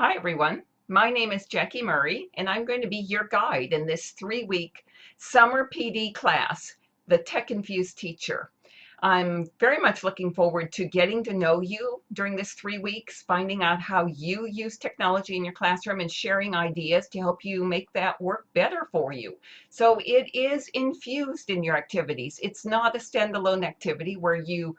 Hi, everyone. My name is Jackie Murray, and I'm going to be your guide in this 3-week summer PD class, the Tech-infused Teacher. I'm very much looking forward to getting to know you during this 3 weeks, finding out how you use technology in your classroom and sharing ideas to help you make that work better for you. So it is infused in your activities. It's not a standalone activity where you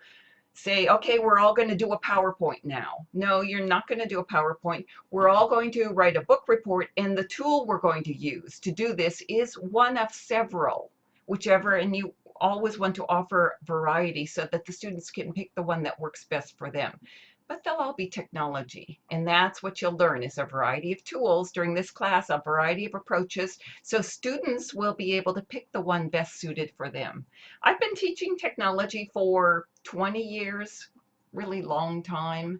say, okay, we're all going to do a PowerPoint now. No, you're not going to do a PowerPoint. We're all going to write a book report, and the tool we're going to use to do this is one of several, whichever, and you always want to offer variety so that the students can pick the one that works best for them. But they'll all be technology, and that's what you'll learn is a variety of tools during this class, a variety of approaches, so students will be able to pick the one best suited for them. I've been teaching technology for 20 years, really long time,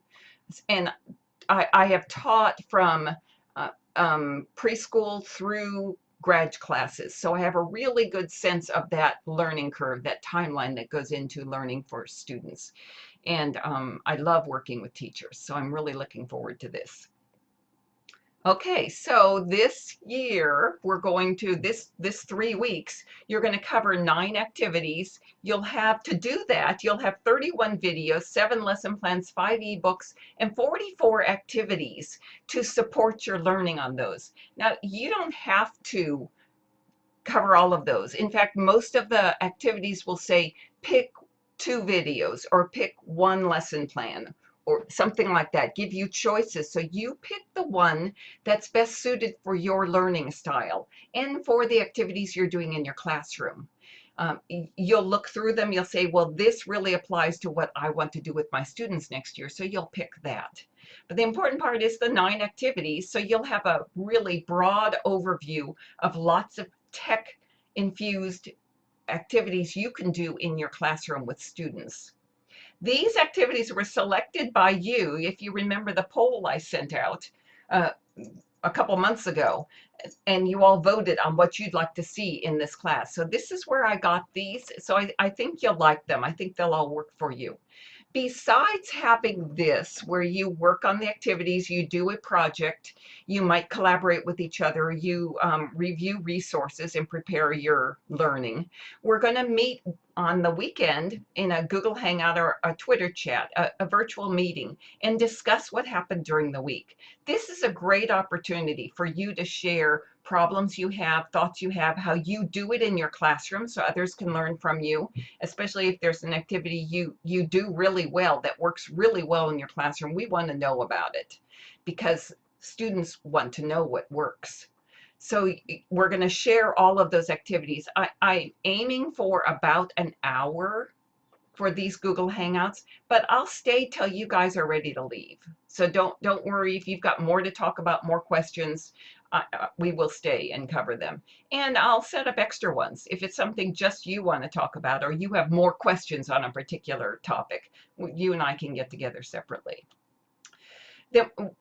and I have taught from preschool through grad classes. So I have a really good sense of that learning curve, that timeline that goes into learning for students. And I love working with teachers, so I'm really looking forward to this. Okay, so this year we're going to this 3 weeks, you're going to cover 9 activities. You'll have to do that. You'll have 31 videos, 7 lesson plans, 5 ebooks, and 44 activities to support your learning on those. Now, you don't have to cover all of those. In fact, most of the activities will say pick 2 videos or pick 1 lesson plan or something like that, give you choices. So you pick the one that's best suited for your learning style and for the activities you're doing in your classroom. You'll look through them, you'll say, well, this really applies to what I want to do with my students next year, so you'll pick that. But the important part is the 9 activities, so you'll have a really broad overview of lots of tech-infused activities you can do in your classroom with students. These activities were selected by you, if you remember the poll I sent out a couple months ago, and you all voted on what you'd like to see in this class. So this is where I got these. So I think you'll like them. I think they'll all work for you. Besides having this, where you work on the activities, you do a project, you might collaborate with each other, you review resources and prepare your learning. We're going to meet on the weekend in a Google Hangout or a Twitter chat, a virtual meeting, and discuss what happened during the week. This is a great opportunity for you to share problems you have, thoughts you have, how you do it in your classroom so others can learn from you, especially if there's an activity you do really well that works really well in your classroom. We want to know about it because students want to know what works. So we're going to share all of those activities. I'm aiming for about an hour for these Google Hangouts, but I'll stay till you guys are ready to leave. So don't worry if you've got more to talk about, more questions. We will stay and cover them. And I'll set up extra ones if it's something just you want to talk about or you have more questions on a particular topic. You and I can get together separately.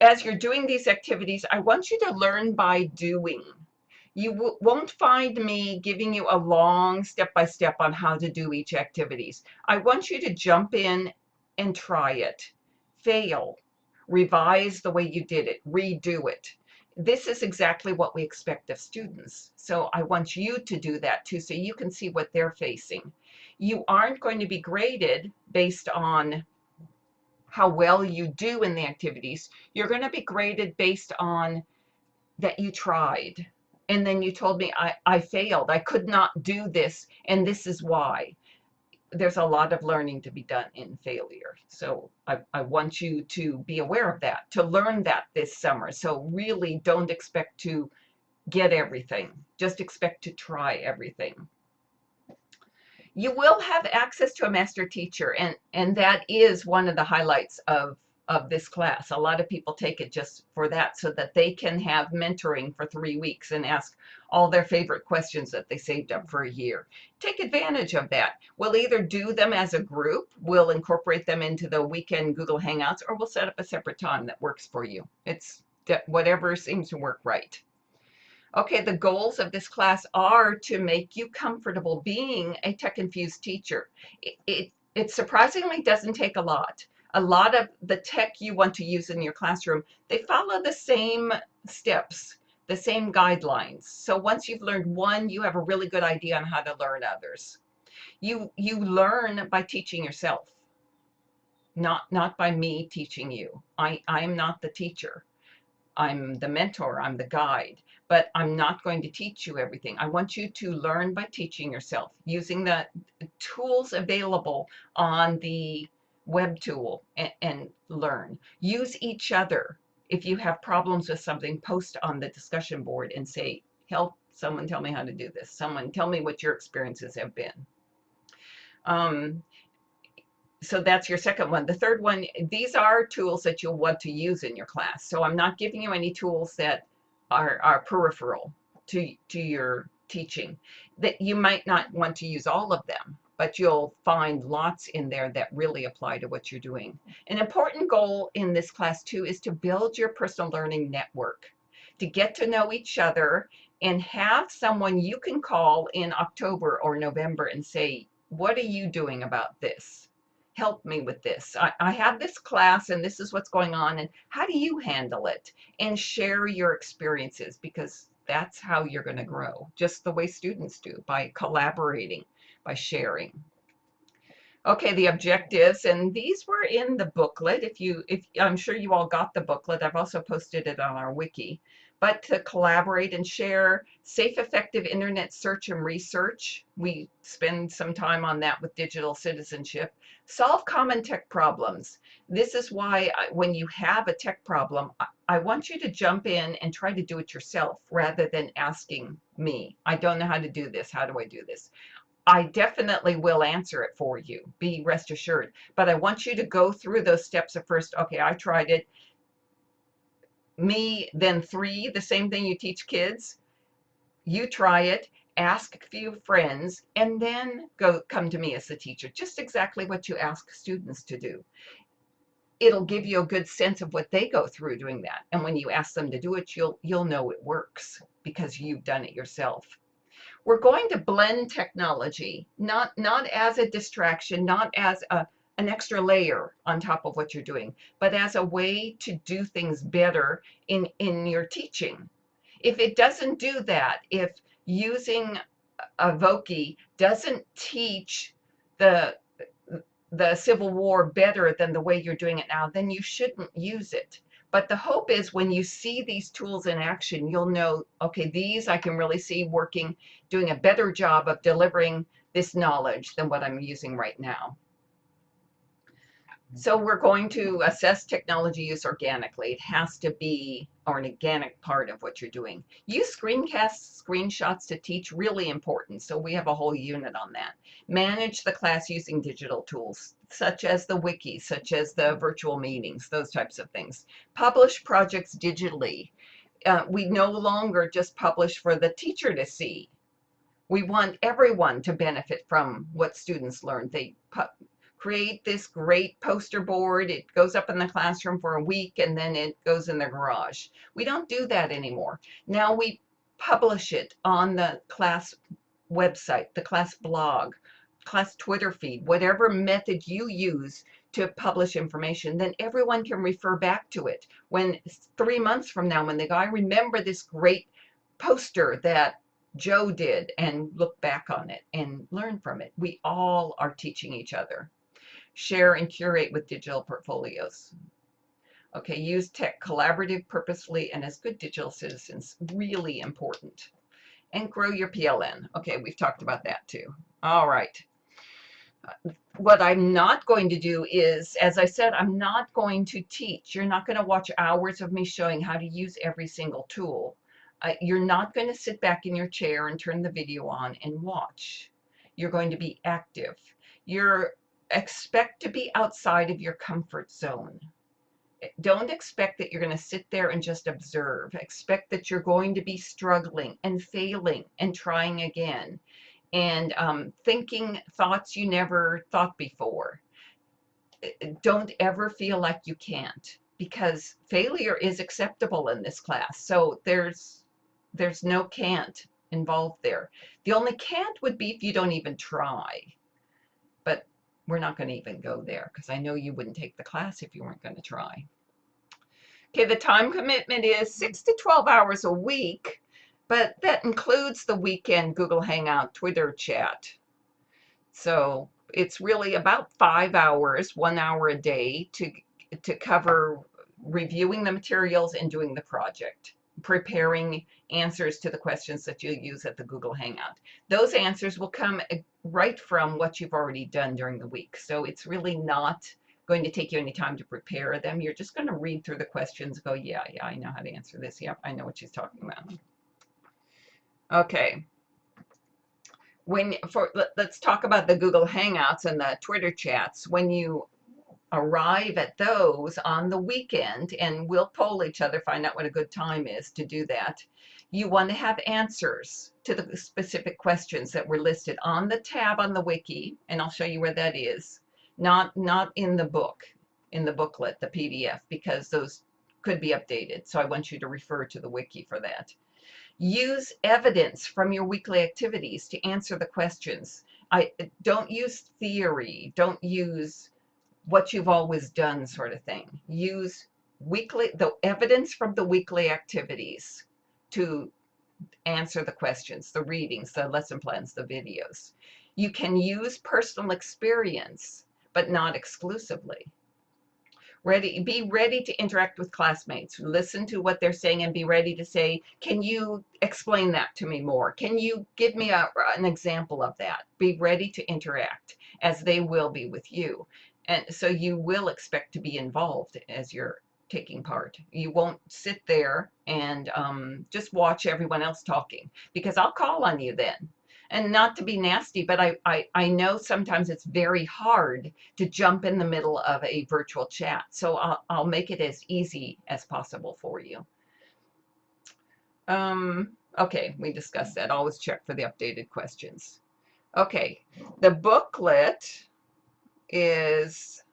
As you're doing these activities, I want you to learn by doing. You won't find me giving you a long step-by-step on how to do each activities. I want you to jump in and try it, fail, revise the way you did it, redo it. This is exactly what we expect of students. So I want you to do that too, so you can see what they're facing. You aren't going to be graded based on how well you do in the activities. You're going to be graded based on that you tried. And then you told me, I failed. I could not do this, and this is why. There's a lot of learning to be done in failure. So I want you to be aware of that, to learn that this summer. So really don't expect to get everything. Just expect to try everything. You will have access to a master teacher, and that is one of the highlights of this class. A lot of people take it just for that so that they can have mentoring for 3 weeks and ask all their favorite questions that they saved up for a year. Take advantage of that. We'll either do them as a group, we'll incorporate them into the weekend Google Hangouts, or we'll set up a separate time that works for you. It's whatever seems to work right. Okay, the goals of this class are to make you comfortable being a tech-infused teacher. It surprisingly doesn't take a lot. A lot of the tech you want to use in your classroom, they follow the same steps, the same guidelines. So once you've learned one, you have a really good idea on how to learn others. You learn by teaching yourself, not by me teaching you. I'm not the teacher. I'm the mentor, I'm the guide, but I'm not going to teach you everything. I want you to learn by teaching yourself, using the tools available on the web tool, and learn. Use each other. If you have problems with something, post on the discussion board and say, help, someone tell me how to do this. Someone tell me what your experiences have been. So that's your second one. The third one, these are tools that you'll want to use in your class. So I'm not giving you any tools that are peripheral to your teaching. That you might not want to use all of them, but you'll find lots in there that really apply to what you're doing. An important goal in this class too is to build your personal learning network, to get to know each other and have someone you can call in October or November and say, what are you doing about this? Help me with this. I have this class and this is what's going on, and how do you handle it? And share your experiences, because that's how you're going to grow, just the way students do, by collaborating, by sharing. Okay, the objectives, and these were in the booklet. If I'm sure you all got the booklet. I've also posted it on our wiki. But to collaborate and share, safe, effective internet search and research. We spend some time on that with digital citizenship. Solve common tech problems. This is why when you have a tech problem, I want you to jump in and try to do it yourself rather than asking me. I don't know how to do this. How do I do this? I definitely will answer it for you. Be rest assured. But I want you to go through those steps at first. Okay, I tried it. Me, then 3, the same thing you teach kids. You try it, ask a few friends, and then come to me as the teacher. Just exactly what you ask students to do. It'll give you a good sense of what they go through doing that. And when you ask them to do it, you'll know it works because you've done it yourself. We're going to blend technology, not as a distraction, not as an extra layer on top of what you're doing, but as a way to do things better in your teaching. If it doesn't do that, if using a Wiki doesn't teach the Civil War better than the way you're doing it now, then you shouldn't use it. But the hope is when you see these tools in action, you'll know, okay, these I can really see working, doing a better job of delivering this knowledge than what I'm using right now. So we're going to assess technology use organically. It has to be an organic part of what you're doing. Use screencasts, screenshots to teach, really important. So we have a whole unit on that. Manage the class using digital tools, such as the wiki, such as the virtual meetings, those types of things. Publish projects digitally. We no longer just publish for the teacher to see. We want everyone to benefit from what students learn. They create this great poster board. It goes up in the classroom for a week and then it goes in the garage. We don't do that anymore. Now we publish it on the class website, the class blog, class Twitter feed, whatever method you use to publish information, then everyone can refer back to it. When 3 months from now, when they go, I remember this great poster that Joe did, and look back on it and learn from it. We all are teaching each other. Share and curate with digital portfolios. Okay, use tech collaborative, purposefully, and as good digital citizens. Really important. And grow your PLN. Okay, we've talked about that too. All right. What I'm not going to do is, as I said, I'm not going to teach. You're not going to watch hours of me showing how to use every single tool. You're not going to sit back in your chair and turn the video on and watch. You're going to be active. Expect to be outside of your comfort zone. Don't expect that you're going to sit there and just observe. Expect that you're going to be struggling and failing and trying again, and thinking thoughts you never thought before. Don't ever feel like you can't, because failure is acceptable in this class. So there's no can't involved there. The only can't would be if you don't even try. But we're not going to even go there because I know you wouldn't take the class if you weren't going to try. Okay, the time commitment is 6 to 12 hours a week, but that includes the weekend Google Hangout, Twitter chat. So it's really about 5 hours, 1 hour a day to cover reviewing the materials and doing the project, preparing answers to the questions that you'll use at the Google Hangout. Those answers will come right from what you've already done during the week. So it's really not going to take you any time to prepare them. You're just going to read through the questions, go, yeah, I know how to answer this. Yep, I know what she's talking about. Okay. Let's talk about the Google Hangouts and the Twitter chats. When you arrive at those on the weekend, and we'll poll each other, find out what a good time is to do that, you want to have answers to the specific questions that were listed on the tab on the wiki, and I'll show you where that is, not in the book, in the booklet, the PDF, because those could be updated. So I want you to refer to the wiki for that. Use evidence from your weekly activities to answer the questions. Don't use theory, don't use what you've always done sort of thing. Use the evidence from the weekly activities to answer the questions, the readings, the lesson plans, the videos. You can use personal experience, but not exclusively. Be ready to interact with classmates. Listen to what they're saying and be ready to say, can you explain that to me more? Can you give me an example of that? Be ready to interact, as they will be with you. And so you will expect to be involved as you're taking part. You won't sit there and just watch everyone else talking, because I'll call on you then. And not to be nasty, but I know sometimes it's very hard to jump in the middle of a virtual chat. So I'll make it as easy as possible for you. Okay, we discussed that. Always check for the updated questions. Okay, the booklet is,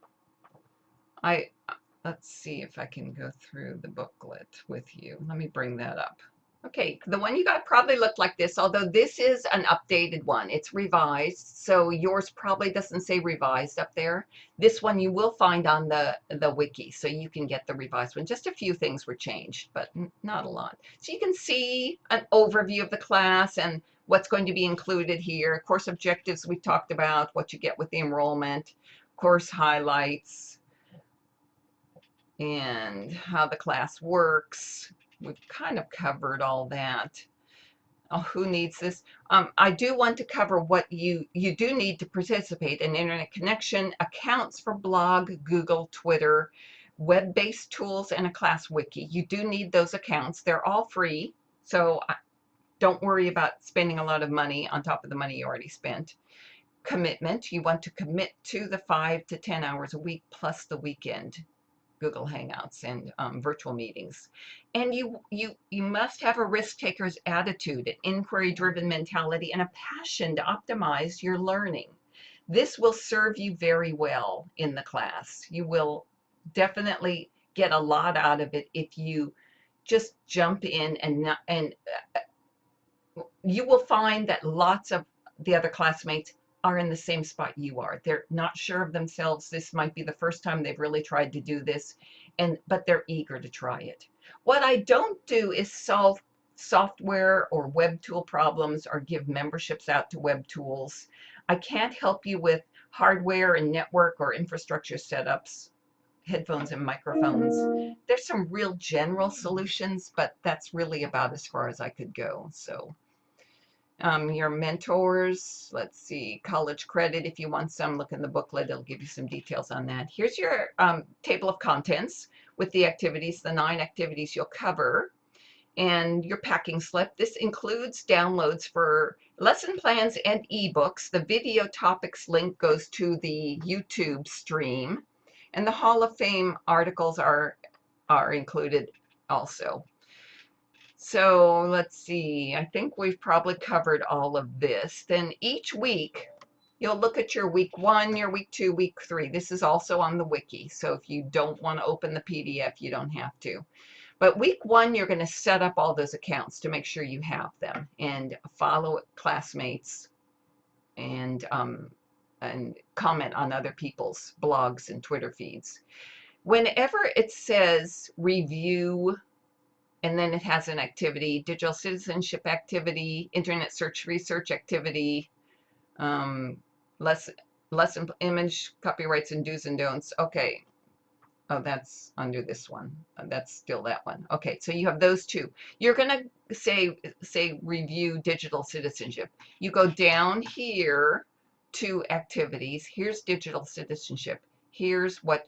let's see if I can go through the booklet with you. Let me bring that up. Okay, the one you got probably looked like this, although this is an updated one. It's revised, so yours probably doesn't say revised up there. This one you will find on the wiki, so you can get the revised one. Just a few things were changed, but not a lot. So you can see an overview of the class and what's going to be included here. Course objectives we talked about, what you get with the enrollment, course highlights, and how the class works. We've kind of covered all that. Oh, who needs this? I do want to cover what you do need to participate in internet connection, accounts for blog, Google, Twitter, web-based tools, and a class wiki. You do need those accounts. They're all free, so don't worry about spending a lot of money on top of the money you already spent. Commitment, you want to commit to the 5 to 10 hours a week plus the weekend Google Hangouts and virtual meetings. And you must have a risk-taker's attitude, an inquiry-driven mentality, and a passion to optimize your learning. This will serve you very well in the class. You will definitely get a lot out of it if you just jump in and you will find that lots of the other classmates are in the same spot you are. They're not sure of themselves. This might be the first time they've really tried to do this, but they're eager to try it. What I don't do is solve software or web tool problems or give memberships out to web tools. I can't help you with hardware and network or infrastructure setups, headphones and microphones. There's some real general solutions, but that's really about as far as I could go. So your mentors, let's see, college credit, if you want some, look in the booklet, it'll give you some details on that. Here's your table of contents with the activities, the 9 activities you'll cover, and your packing slip. This includes downloads for lesson plans and ebooks. The video topics link goes to the YouTube stream, and the Hall of Fame articles are included also. So let's see, I think we've probably covered all of this. Then each week, you'll look at your week 1, your week 2, week 3. This is also on the wiki, so if you don't want to open the PDF, you don't have to. But week 1, you're going to set up all those accounts to make sure you have them and follow classmates and and comment on other people's blogs and Twitter feeds. Whenever it says review, and then it has an activity, digital citizenship activity, internet search research activity, lesson image copyrights and do's and don'ts. Okay. Oh, that's under this one. That's still that one. Okay, so you have those two. You're going to say review digital citizenship. You go down here to activities. Here's digital citizenship. Here's what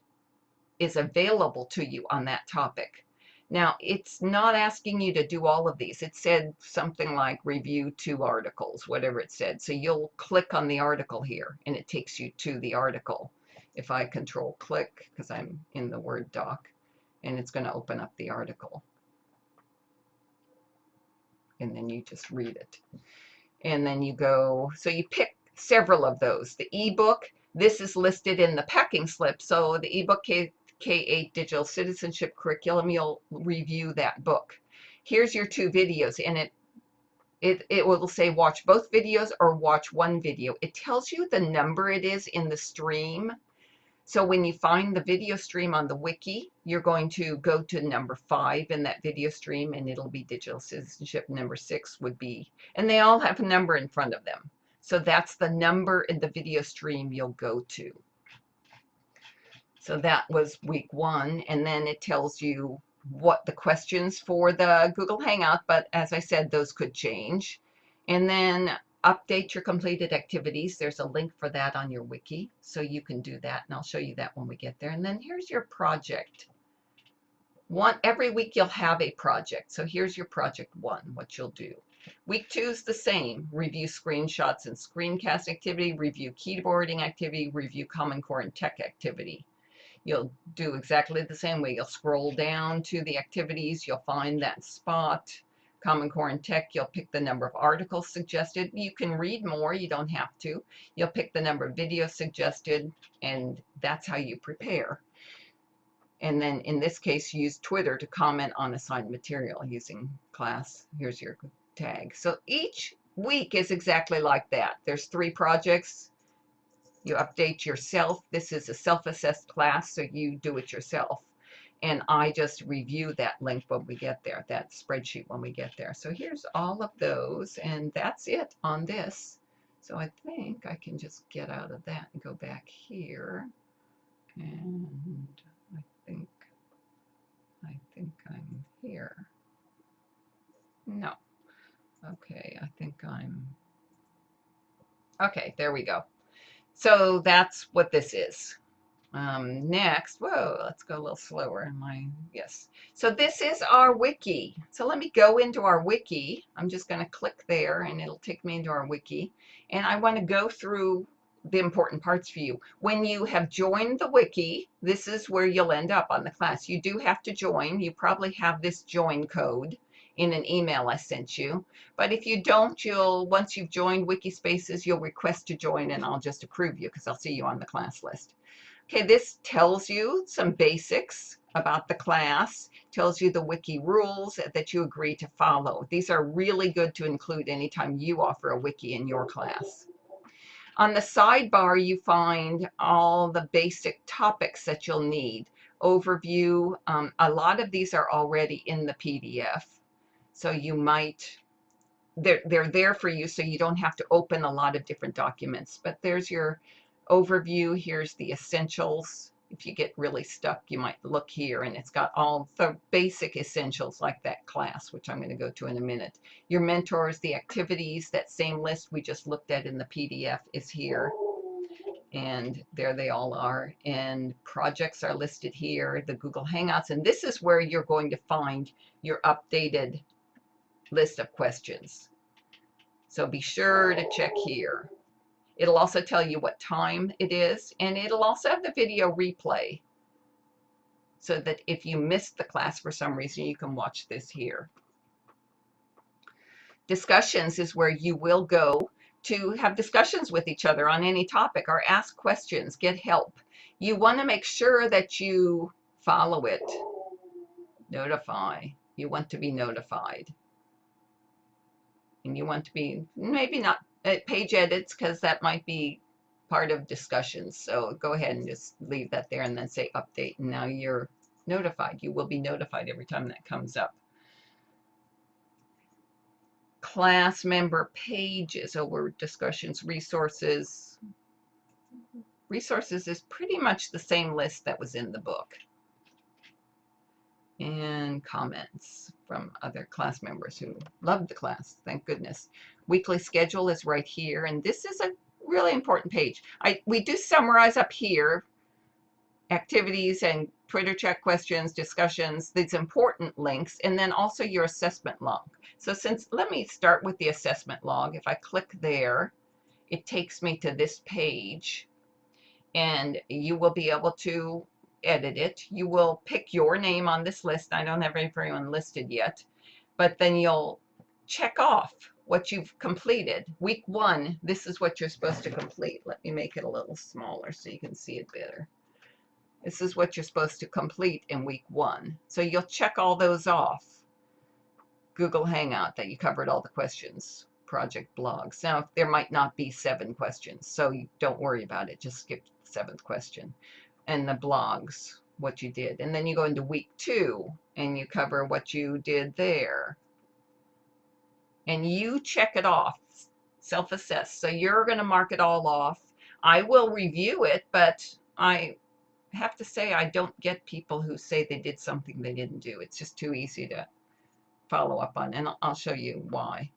is available to you on that topic. Now, it's not asking you to do all of these. It said something like review 2 articles, whatever it said. So you'll click on the article here, and it takes you to the article. If I control click, because I'm in the Word doc, and it's going to open up the article. And then you just read it. And then you go, so you pick several of those. The ebook, this is listed in the packing slip. So the ebook K-8 Digital Citizenship Curriculum, you'll review that book. Here's your 2 videos, and it will say watch both videos or watch one video. It tells you the number it is in the stream. So when you find the video stream on the wiki, you're going to go to number 5 in that video stream, and it'll be digital citizenship. Number 6 would be, and they all have a number in front of them. So that's the number in the video stream you'll go to. So that was week 1, and then it tells you what the questions for the Google Hangout, but as I said, those could change. And then update your completed activities. There's a link for that on your wiki, so you can do that, and I'll show you that when we get there. And then here's your project. Every week you'll have a project. So here's your project 1, what you'll do. Week 2 is the same. Review screenshots and screencast activity, review keyboarding activity, review Common Core and Tech activity. You'll do exactly the same way. You'll scroll down to the activities. You'll find that spot. Common Core and Tech, you'll pick the number of articles suggested. You can read more. You don't have to. You'll pick the number of videos suggested, and that's how you prepare. And then in this case, use Twitter to comment on assigned material using class. Here's your tag. So each week is exactly like that. There's 3 projects. You update yourself. This is a self-assessed class, so you do it yourself. And I just review that link when we get there, that spreadsheet when we get there. So here's all of those, and that's it on this. So I think I can just get out of that and go back here. And I think I'm here. No. Okay, I think I'm... Okay, there we go. So that's what this is. Next, whoa, let's go a little slower. Yes. So this is our wiki. So let me go into our wiki. I'm just going to click there, and it'll take me into our wiki. And I want to go through the important parts for you. When you have joined the wiki, this is where you'll end up on the class. You do have to join. You probably have this join code in an email I sent you. But if you don't, once you've joined Wikispaces, you'll request to join, and I'll just approve you because I'll see you on the class list. Okay, this tells you some basics about the class, tells you the wiki rules that you agree to follow. These are really good to include anytime you offer a wiki in your class. On the sidebar, you find all the basic topics that you'll need. Overview, a lot of these are already in the PDF. So you might, they're there for you, so you don't have to open a lot of different documents. But there's your overview. Here's the essentials. If you get really stuck, you might look here, and it's got all the basic essentials like that class, which I'm going to go to in a minute. Your mentors, the activities, that same list we just looked at in the PDF is here. And there they all are. And projects are listed here, the Google Hangouts. And this is where you're going to find your updated list of questions. So be sure to check here. It'll also tell you what time it is, and it'll also have the video replay so that if you missed the class for some reason, you can watch this here. Discussions is where you will go to have discussions with each other on any topic or ask questions, get help. You want to make sure that you follow it. Notify. You want to be notified. And you want to be, maybe not page edits, because that might be part of discussions. So go ahead and just leave that there and then say update. And now you're notified. You will be notified every time that comes up. Class member pages over discussions, resources. Resources is pretty much the same list that was in the book. And comments from other class members who loved the class, thank goodness. Weekly schedule is right here, and this is a really important page. We do summarize up here activities and Twitter chat questions, discussions, these important links, and then also your assessment log. So let me start with the assessment log. If I click there, it takes me to this page, and you will be able to edit it. You will pick your name on this list. I don't have everyone listed yet, but then you'll check off what you've completed. Week 1, this is what you're supposed to complete. Let me make it a little smaller so you can see it better. This is what you're supposed to complete in week 1. So you'll check all those off. Google Hangout, that you covered all the questions. Project blogs. Now, there might not be 7 questions, so you don't worry about it. Just skip the 7th question. And the blogs, what you did. And then you go into week 2 and you cover what you did there. And you check it off, self-assess. So you're going to mark it all off. I will review it, but I have to say I don't get people who say they did something they didn't do. It's just too easy to follow up on, and I'll show you why.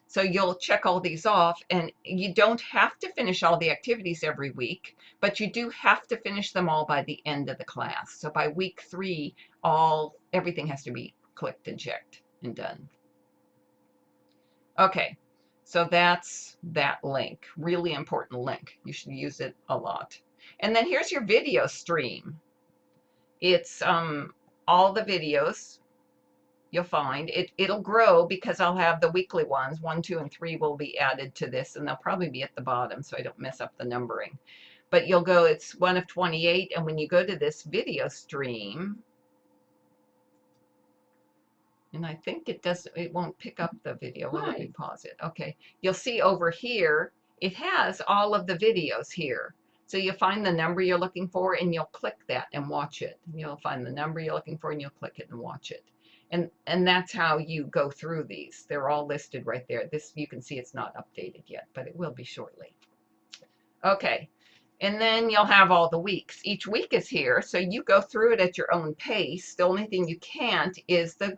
So you'll check all these off, and you don't have to finish all the activities every week, but you do have to finish them all by the end of the class. So by week 3, everything has to be clicked and checked and done. Okay, so that's that link, really important link. You should use it a lot. And then here's your video stream. It's all the videos. You'll find it'll grow because I'll have the weekly ones. 1, 2, and 3 will be added to this, and they'll probably be at the bottom so I don't mess up the numbering. But you'll go, it's 1 of 28, and when you go to this video stream, and I think it won't pick up the video. Let me pause it. Okay, you'll see over here, it has all of the videos here. So you'll find the number you're looking for, and you'll click that and watch it. And you'll find the number you're looking for, and you'll click it and watch it. And that's how you go through these. They're all listed right there. This, you can see it's not updated yet, but it will be shortly. Okay, and then you'll have all the weeks. Each week is here, so you go through it at your own pace. The only thing you can't is the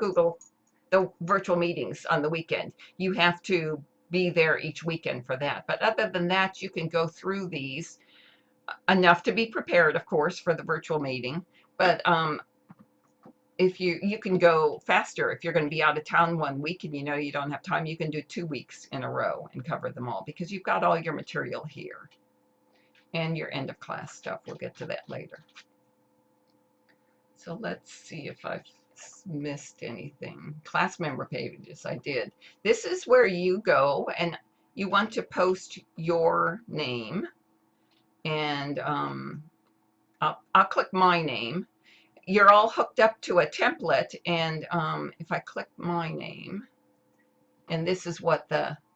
virtual meetings on the weekend. You have to be there each weekend for that. But other than that, you can go through these enough to be prepared, of course, for the virtual meeting. But if you can go faster. If you're going to be out of town 1 week and you know you don't have time, you can do 2 weeks in a row and cover them all because you've got all your material here and your end of class stuff. We'll get to that later. So let's see if I've missed anything. Class member pages, I did. This is where you go and you want to post your name, and I'll click my name. You're all hooked up to a template, and if I click my name, and this is what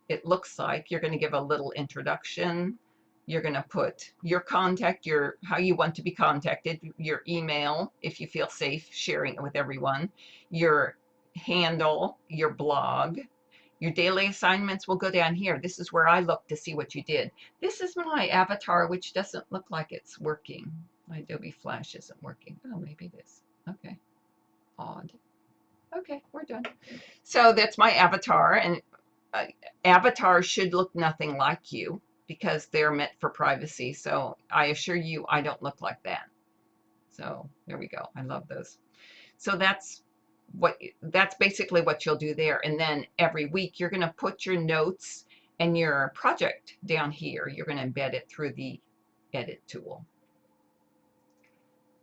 it looks like, you're going to give a little introduction. You're going to put your contact, how you want to be contacted, your email, if you feel safe sharing it with everyone, your handle, your blog, your daily assignments will go down here. This is where I look to see what you did. This is my avatar, which doesn't look like it's working. My Adobe Flash isn't working. Oh, maybe it is. Okay. Odd. Okay, we're done. So that's my avatar, and avatars should look nothing like you because they're meant for privacy. So I assure you, I don't look like that. So there we go. I love those. So that's basically what you'll do there. And then every week you're going to put your notes and your project down here. You're going to embed it through the edit tool.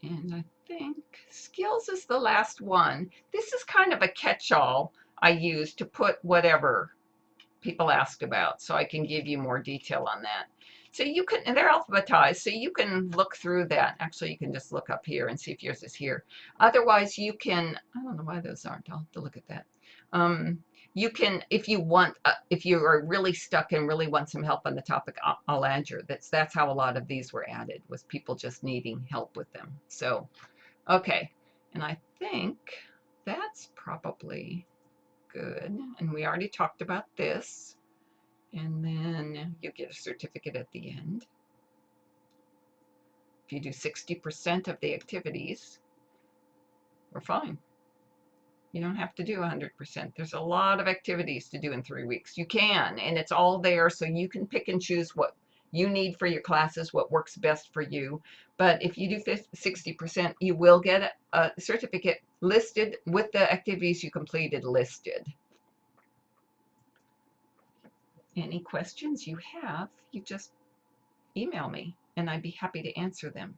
And I think skills is the last one. This is kind of a catch-all I use to put whatever people ask about, so I can give you more detail on that. So you can, and they're alphabetized, so you can look through that. Actually, you can just look up here and see if yours is here. Otherwise, you can, I don't know why those aren't, I'll have to look at that. You can, if you want, if you are really stuck and really want some help on the topic, I'll add your, that's how a lot of these were added, was people just needing help with them. So, okay, and I think that's probably good. And we already talked about this. And then you get a certificate at the end. If you do 60% of the activities, we're fine. You don't have to do 100%. There's a lot of activities to do in 3 weeks. You can, and it's all there, so you can pick and choose what you need for your classes, what works best for you. But if you do 60%, you will get a certificate listed with the activities you completed listed. Any questions you have, you just email me and I'd be happy to answer them.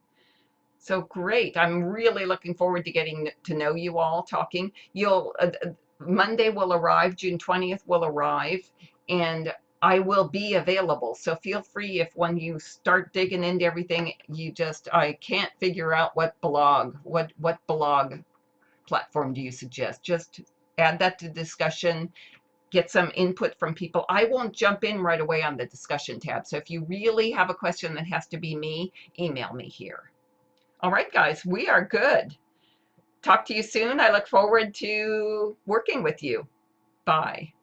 So great. I'm really looking forward to getting to know you all, talking. Monday will arrive, June 20th will arrive, and I will be available. So feel free, if when you start digging into everything, I can't figure out what blog platform do you suggest? Just add that to discussion. Get some input from people. I won't jump in right away on the discussion tab. So if you really have a question that has to be me, email me here. All right, guys, we are good. Talk to you soon. I look forward to working with you. Bye.